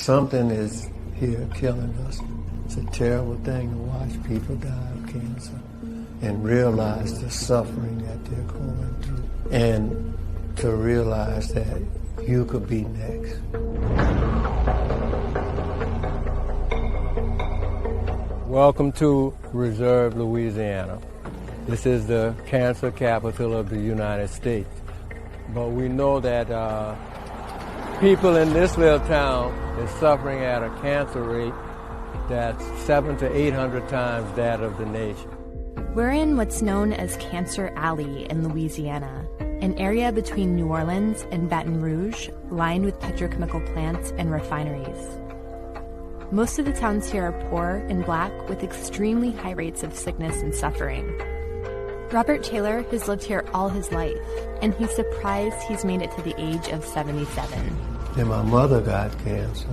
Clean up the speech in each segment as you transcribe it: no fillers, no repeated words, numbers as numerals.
Something is here killing us. It's a terrible thing to watch people die of cancer and realize the suffering that they're going through, and to realize that you could be next. Welcome to Reserve, Louisiana. This is the cancer capital of the United States. But we know that people in this little town is suffering at a cancer rate that's 700 to 800 times that of the nation. We're in what's known as Cancer Alley in Louisiana, an area between New Orleans and Baton Rouge lined with petrochemical plants and refineries. Most of the towns here are poor and black with extremely high rates of sickness and suffering. Robert Taylor has lived here all his life, and he's surprised he's made it to the age of 77. And my mother got cancer.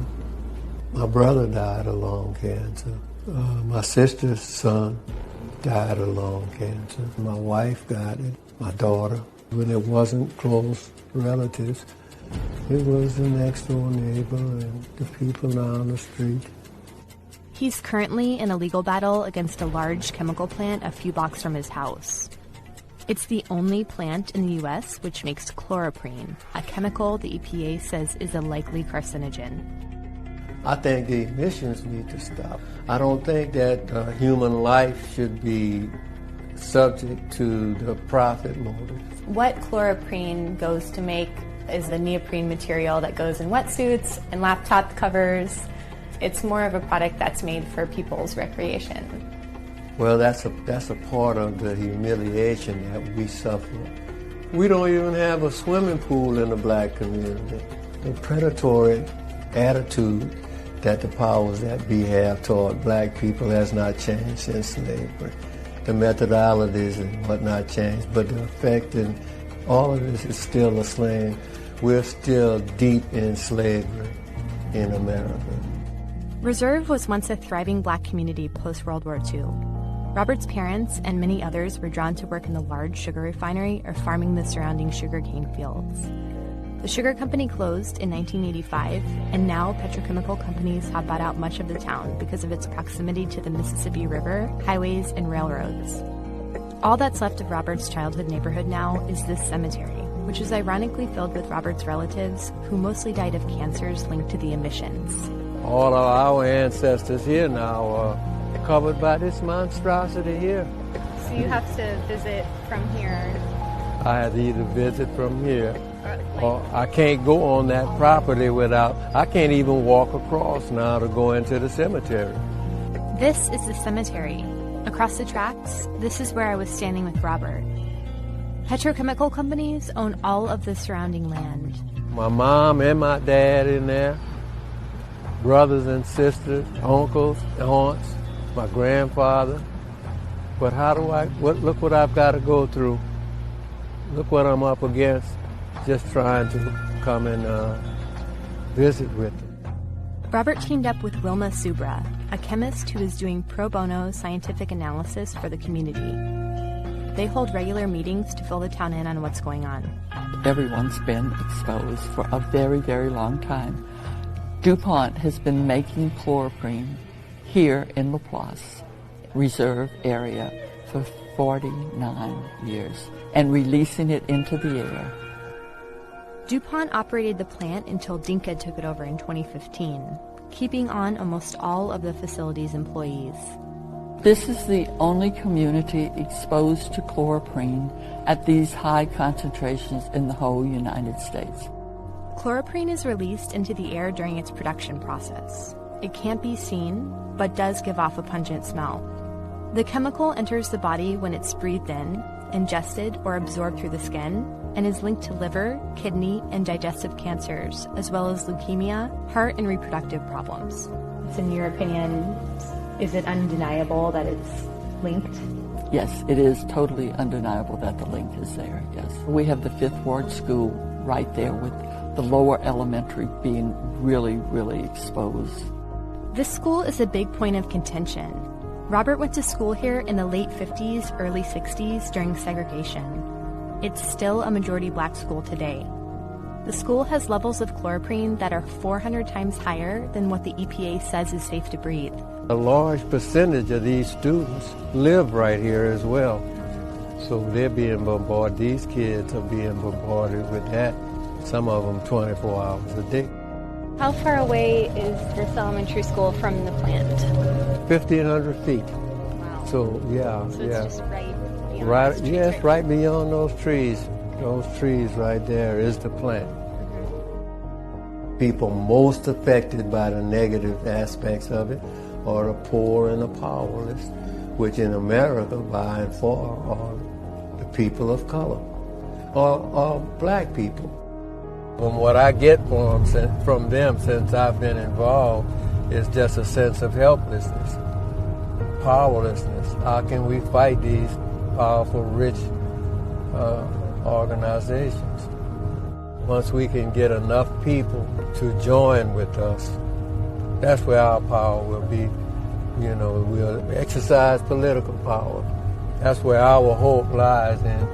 My brother died of lung cancer. My sister's son died of lung cancer. My wife got it, my daughter. When it wasn't close relatives, it was the next door neighbor and the people down the street. He's currently in a legal battle against a large chemical plant a few blocks from his house. It's the only plant in the U.S. which makes chloroprene, a chemical the EPA says is a likely carcinogen. I think the emissions need to stop. I don't think that human life should be subject to the profit motive. What chloroprene goes to make is the neoprene material that goes in wetsuits and laptop covers. It's more of a product that's made for people's recreation. Well, that's a part of the humiliation that we suffer. We don't even have a swimming pool in the black community. The predatory attitude that the powers that be have toward black people has not changed since slavery. The methodologies and whatnot changed, but the effect in all of this is still the same. We're still deep in slavery in America. Reserve was once a thriving black community post-World War II. Robert's parents and many others were drawn to work in the large sugar refinery or farming the surrounding sugarcane fields. The sugar company closed in 1985, and now petrochemical companies have bought out much of the town because of its proximity to the Mississippi River, highways, and railroads. All that's left of Robert's childhood neighborhood now is this cemetery, which is ironically filled with Robert's relatives who mostly died of cancers linked to the emissions. All of our ancestors here now are covered by this monstrosity here. So you have to visit from here? I had to either visit from here or I can't go on that property without, I can't even walk across now to go into the cemetery. This is the cemetery. Across the tracks, this is where I was standing with Robert. Petrochemical companies own all of the surrounding land. My mom and my dad in there, brothers and sisters, uncles, aunts, my grandfather. But look what I've got to go through. Look what I'm up against, just trying to come and visit with them. Robert teamed up with Wilma Subra, a chemist who is doing pro bono scientific analysis for the community. They hold regular meetings to fill the town in on what's going on. Everyone's been exposed for a very, very long time. DuPont has been making chloroprene here in Laplace Reserve area for 49 years and releasing it into the air. DuPont operated the plant until Dinka took it over in 2015, keeping on almost all of the facility's employees. This is the only community exposed to chloroprene at these high concentrations in the whole United States. Chloroprene is released into the air during its production process. It can't be seen, but does give off a pungent smell. The chemical enters the body when it's breathed in, ingested, or absorbed through the skin, and is linked to liver, kidney, and digestive cancers, as well as leukemia, heart, and reproductive problems. So in your opinion, is it undeniable that it's linked? Yes, it is totally undeniable that the link is there, yes. We have the Fifth Ward School right there with the lower elementary being really, really exposed. This school is a big point of contention. Robert went to school here in the late 50s, early 60s during segregation. It's still a majority black school today. The school has levels of chloroprene that are 400 times higher than what the EPA says is safe to breathe. A large percentage of these students live right here as well. So they're being bombarded. These kids are being bombarded with that, some of them 24 hours a day. How far away is this elementary school from the plant? 1,500 feet. Wow. So, yeah, So yeah. it's just right beyond Right, those trees yes, right right beyond those trees. Those trees right there is the plant. People most affected by the negative aspects of it are the poor and the powerless, which in America, by and far, are the people of color, or black people. From what I get from them since I've been involved is just a sense of helplessness, powerlessness. How can we fight these powerful, rich organizations? Once we can get enough people to join with us, that's where our power will be. You know, we'll exercise political power. That's where our hope lies in.